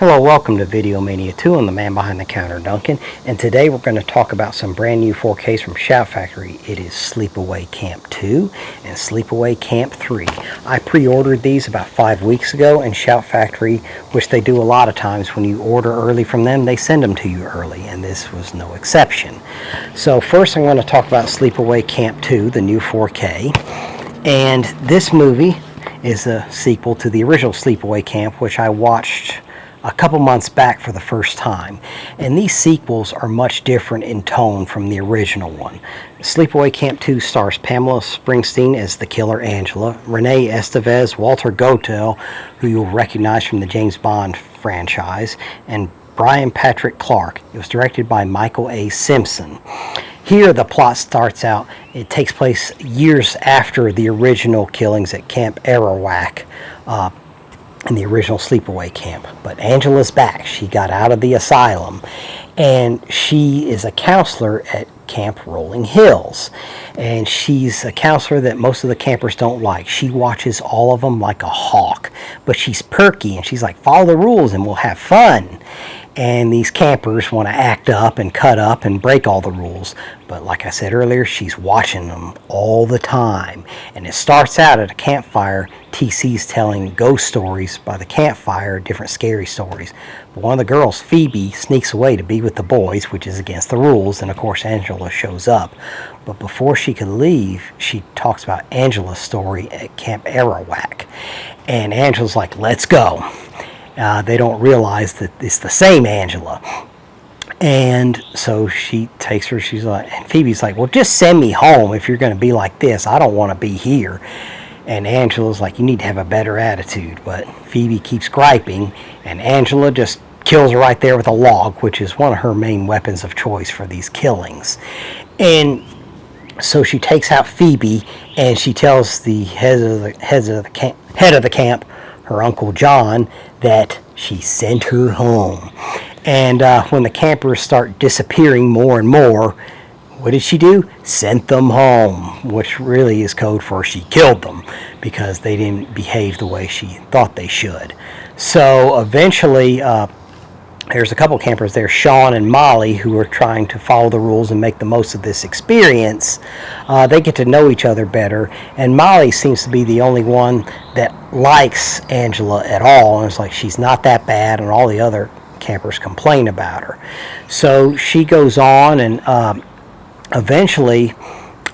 Hello, welcome to Video Mania 2. I'm the man behind the counter, Duncan, and today we're going to talk about some brand new 4Ks from Shout Factory. It is Sleepaway Camp 2 and Sleepaway Camp 3. I pre-ordered these about 5 weeks ago, and Shout Factory, which they do a lot of times when you order early from them, they send them to you early, and this was no exception. So first I'm going to talk about Sleepaway Camp 2, the new 4K, and this movie is a sequel to the original Sleepaway Camp, which I watched a couple months back for the first time, and these sequels are much different in tone from the original one. Sleepaway Camp 2 stars Pamela Springsteen as the killer Angela, Renee Estevez, Walter Gotell, who you'll recognize from the James Bond franchise, and Brian Patrick Clark. It was directed by Michael A. Simpson. Here the plot starts out, it takes place years after the original killings at Camp Arawak, in the original Sleepaway Camp. But Angela's back. She got out of the asylum, and she is a counselor at Camp Rolling Hills, and she's a counselor that most of the campers don't like. She watches all of them like a hawk, but she's perky, and she's like, follow the rules and we'll have fun. And these campers want to act up and cut up and break all the rules. But like I said earlier, she's watching them all the time. And it starts out at a campfire. TC's telling ghost stories by the campfire, different scary stories. But one of the girls, Phoebe, sneaks away to be with the boys, which is against the rules. And of course, Angela shows up. But before she could leave, she talks about Angela's story at Camp Arawak. And Angela's like, let's go. They don't realize that it's the same Angela. And so she takes her, she's like, and Phoebe's like, well, just send me home if you're going to be like this. I don't want to be here. And Angela's like, you need to have a better attitude. But Phoebe keeps griping, and Angela just kills her right there with a log, which is one of her main weapons of choice for these killings. And so she takes out Phoebe, and she tells the head of the camp, her Uncle John, that she sent her home. And when the campers start disappearing more and more, what did she do? Sent them home, which really is code for she killed them because they didn't behave the way she thought they should. So eventually, there's a couple campers there, Sean and Molly, who are trying to follow the rules and make the most of this experience. They get to know each other better, and Molly seems to be the only one that likes Angela at all, and it's like she's not that bad, and all the other campers complain about her. So she goes on, and eventually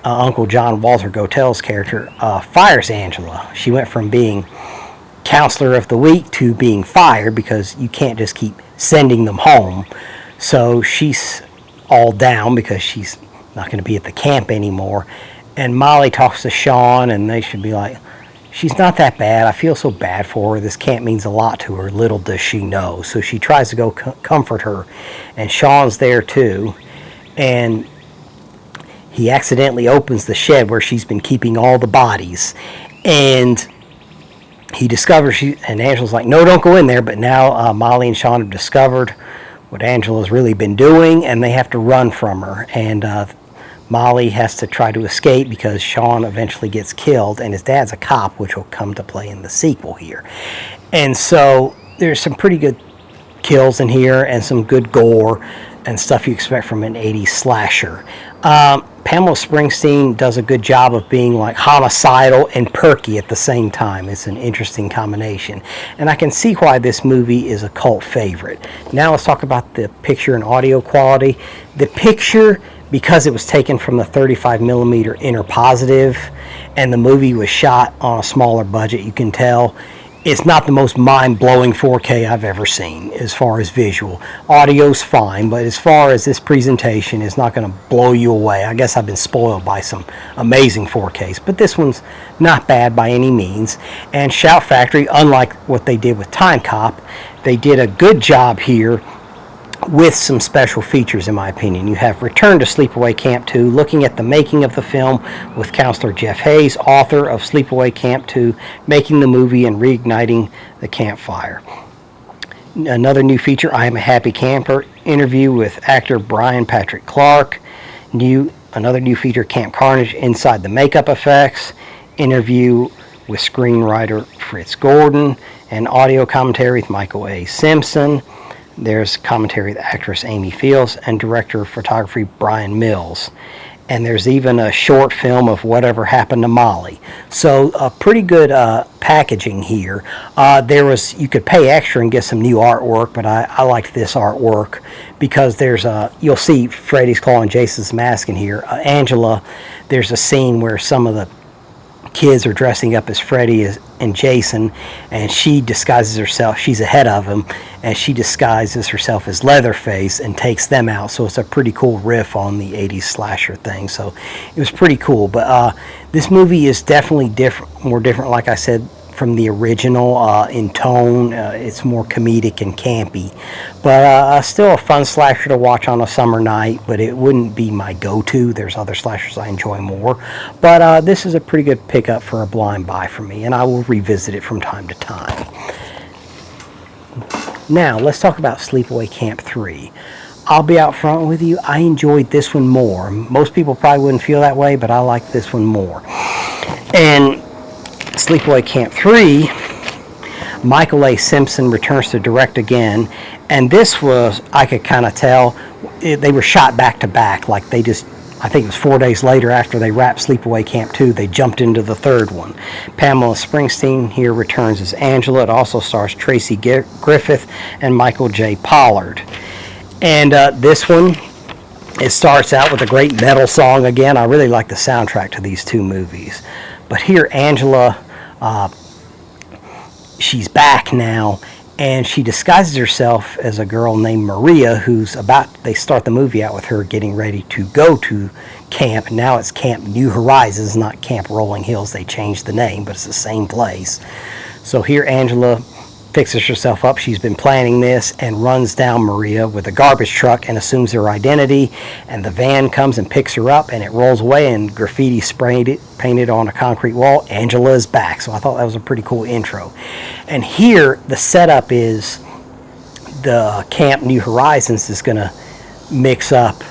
Uncle John, Walter Gotell's character, fires Angela. She went from being counselor of the week to being fired because you can't just keep sending them home. So she's all down because she's not going to be at the camp anymore. And Molly talks to Sean, and they should be like, she's not that bad. I feel so bad for her. This camp means a lot to her. Little does she know. So she tries to go comfort her. And Sean's there too. And he accidentally opens the shed where she's been keeping all the bodies. And he discovers, and Angela's like, no, don't go in there. But now Molly and Sean have discovered what Angela's really been doing, and they have to run from her. And Molly has to try to escape because Sean eventually gets killed, and his dad's a cop, which will come to play in the sequel here. And so there's some pretty good kills in here and some good gore and stuff you expect from an 80s slasher. Pamela Springsteen does a good job of being like homicidal and perky at the same time. It's an interesting combination. And I can see why this movie is a cult favorite. Now let's talk about the picture and audio quality. The picture, because it was taken from the 35mm inner positive and the movie was shot on a smaller budget, you can tell it's not the most mind-blowing 4K I've ever seen as far as visual. Audio's fine, but as far as this presentation, it's not going to blow you away. I guess I've been spoiled by some amazing 4Ks, but this one's not bad by any means. And Shout Factory, unlike what they did with Time Cop, they did a good job here with some special features, in my opinion. You have Return to Sleepaway Camp 2, looking at the making of the film with counselor Jeff Hayes, author of Sleepaway Camp 2, making the movie and reigniting the campfire. Another new feature, I Am a Happy Camper, interview with actor Brian Patrick Clark. Another new feature, Camp Carnage, inside the makeup effects, interview with screenwriter Fritz Gordon, and audio commentary with Michael A. Simpson. There's commentary with actress Amy Fields and director of photography Brian Mills. And there's even a short film of Whatever Happened to Molly. So pretty good packaging here. You could pay extra and get some new artwork, but I liked this artwork because you'll see Freddy's Claw and Jason's mask in here. Angela, there's a scene where some of the kids are dressing up as Freddy and Jason, and she disguises herself. She's ahead of them, and she disguises herself as Leatherface and takes them out. So it's a pretty cool riff on the 80s slasher thing. So it was pretty cool. But this movie is definitely more different, like I said, from the original in tone. It's more comedic and campy, but still a fun slasher to watch on a summer night, but it wouldn't be my go-to. There's other slashers I enjoy more, but this is a pretty good pickup for a blind buy for me, and I will revisit it from time to time. Now let's talk about Sleepaway Camp 3. I'll be out front with you, I enjoyed this one more. Most people probably wouldn't feel that way, but I like this one more. And Sleepaway Camp 3, Michael A. Simpson returns to direct again, and this was, I could kind of tell, they were shot back to back, like I think it was 4 days later after they wrapped Sleepaway Camp 2, they jumped into the third one. Pamela Springsteen here returns as Angela. It also stars Tracy Griffith and Michael J. Pollard. And this one, it starts out with a great metal song again. I really like the soundtrack to these two movies. But here, Angela, she's back now, and she disguises herself as a girl named Maria they start the movie out with her getting ready to go to camp. Now it's Camp New Horizons, not Camp Rolling Hills. They changed the name, but it's the same place. So here Angela fixes herself up. She's been planning this and runs down Maria with a garbage truck and assumes her identity, and the van comes and picks her up, and it rolls away, and graffiti painted on a concrete wall. Angela is back. So I thought that was a pretty cool intro. And here the setup is the Camp New Horizons is going to mix up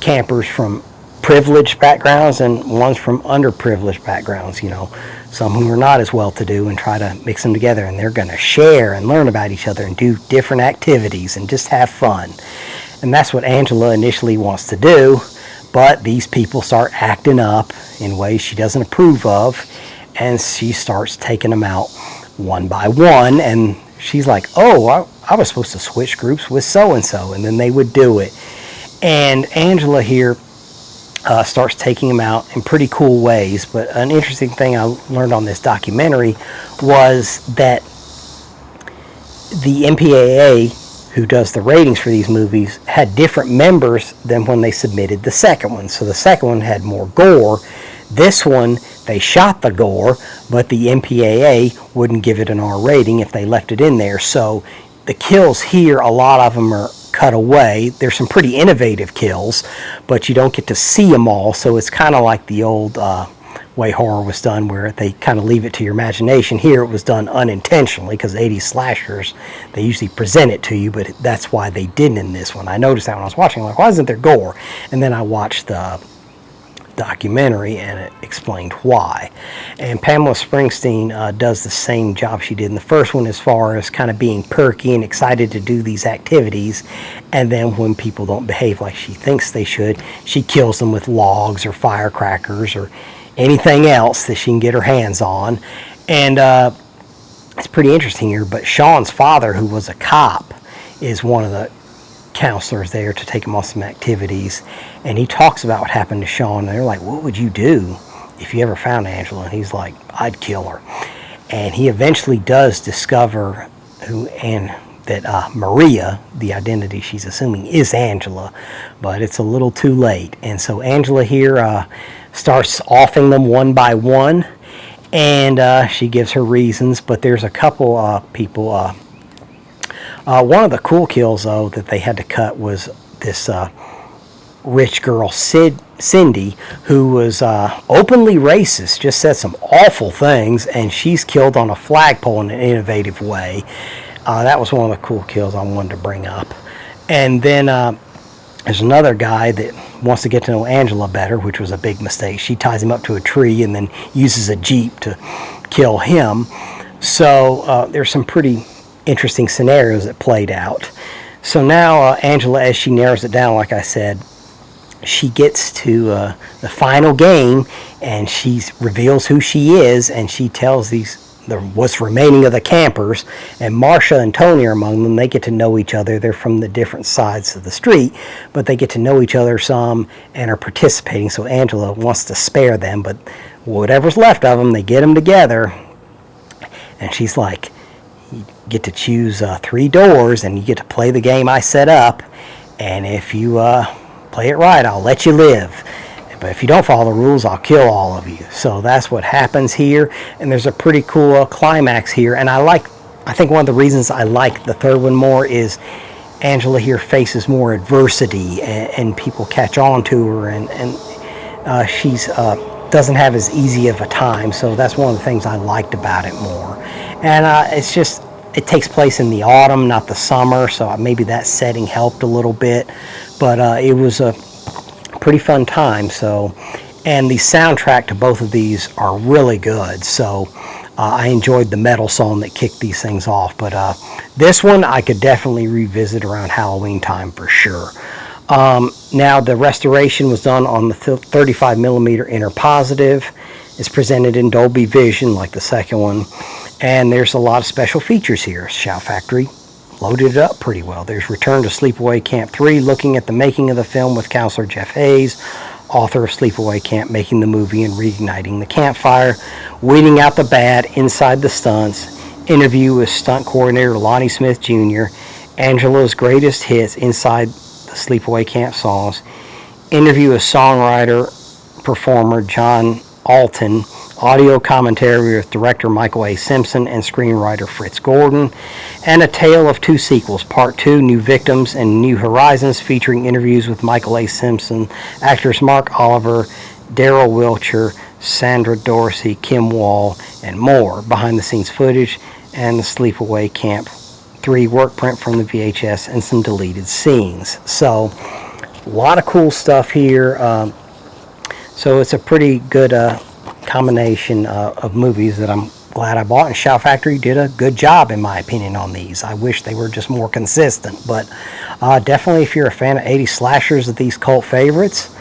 campers from privileged backgrounds and ones from underprivileged backgrounds, some who are not as well-to-do, and try to mix them together, and they're going to share and learn about each other and do different activities and just have fun. And that's what Angela initially wants to do, but these people start acting up in ways she doesn't approve of, and she starts taking them out one by one, and she's like, oh, I was supposed to switch groups with so-and-so, and then they would do it. And Angela here starts taking them out in pretty cool ways. But an interesting thing I learned on this documentary was that the MPAA, who does the ratings for these movies, had different members than when they submitted the second one. So the second one had more gore. This one, they shot the gore, but the MPAA wouldn't give it an R rating if they left it in there. So the kills here, a lot of them are cut away. There's some pretty innovative kills, but you don't get to see them all, so it's kind of like the old way horror was done, where they kind of leave it to your imagination. Here it was done unintentionally, because 80s slashers, they usually present it to you, but that's why they didn't in this one. I noticed that when I was watching, like, why isn't there gore? And then I watched the documentary, and it explained why. And Pamela Springsteen does the same job she did in the first one, as far as kind of being perky and excited to do these activities, and then when people don't behave like she thinks they should, she kills them with logs or firecrackers or anything else that she can get her hands on. And it's pretty interesting here, but Sean's father, who was a cop, is one of the counselors there to take him on some activities, and he talks about what happened to Sean, and they're like, what would you do if you ever found Angela? And he's like, I'd kill her. And he eventually does discover that Maria, the identity she's assuming, is Angela, but it's a little too late. And so Angela here starts offing them one by one, and she gives her reasons, but there's a couple people. One of the cool kills, though, that they had to cut was this rich girl, Cindy, who was openly racist, just said some awful things, and she's killed on a flagpole in an innovative way. That was one of the cool kills I wanted to bring up. And then there's another guy that wants to get to know Angela better, which was a big mistake. She ties him up to a tree and then uses a Jeep to kill him. So there's some pretty interesting scenarios that played out. So now Angela, as she narrows it down, like I said, she gets to the final game, and she reveals who she is, and she tells what's remaining of the campers, and Marcia and Tony are among them. They get to know each other. They're from the different sides of the street, but they get to know each other some and are participating. So Angela wants to spare them, but whatever's left of them, they get them together, and she's like, you get to choose 3 doors, and you get to play the game I set up, and if you play it right, I'll let you live. But if you don't follow the rules, I'll kill all of you. So that's what happens here. And there's a pretty cool climax here. And I think one of the reasons I like the third one more is Angela here faces more adversity, and people catch on to her, and she's doesn't have as easy of a time. So that's one of the things I liked about it more. And it takes place in the autumn, not the summer. So maybe that setting helped a little bit. But it was a pretty fun time. So, and the soundtrack to both of these are really good. So I enjoyed the metal song that kicked these things off. But this one I could definitely revisit around Halloween time for sure. Now the restoration was done on the 35 millimeter inner positive. It's presented in Dolby Vision like the second one, and there's a lot of special features here. Shout Factory loaded it up pretty well. There's Return to Sleepaway Camp 3, looking at the making of the film with Counselor Jeff Hayes, author of Sleepaway Camp, making the movie and reigniting the campfire, weeding out the bad inside the stunts, interview with stunt coordinator Lonnie Smith Jr., Angela's greatest hits inside the Sleepaway Camp songs, interview with songwriter, performer John Alton, audio commentary with director Michael A. Simpson and screenwriter Fritz Gordon, and a tale of 2 sequels, Part 2, New Victims and New Horizons, featuring interviews with Michael A. Simpson, actors Mark Oliver, Daryl Wilcher, Sandra Dorsey, Kim Wall, and more, behind-the-scenes footage, and the Sleepaway Camp 3 work print from the VHS, and some deleted scenes. So, a lot of cool stuff here. So it's a pretty good combination of movies that I'm glad I bought, and Shout Factory did a good job in my opinion on these. I wish they were just more consistent, but definitely if you're a fan of 80s slashers, of these cult favorites,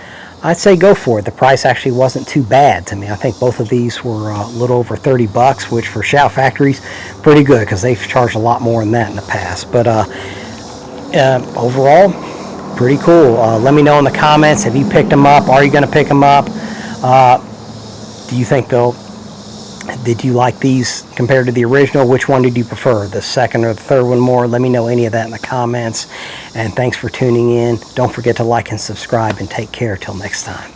I'd say go for it. The price actually wasn't too bad to me. I think both of these were a little over $30, which for Shout Factory's pretty good, because they've charged a lot more than that in the past. But overall, pretty cool. Let me know in the comments, have you picked them up? Are you going to pick them up? Do you think did you like these compared to the original? Which one did you prefer, the second or the third one more? Let me know any of that in the comments. And thanks for tuning in. Don't forget to like and subscribe, and take care till next time.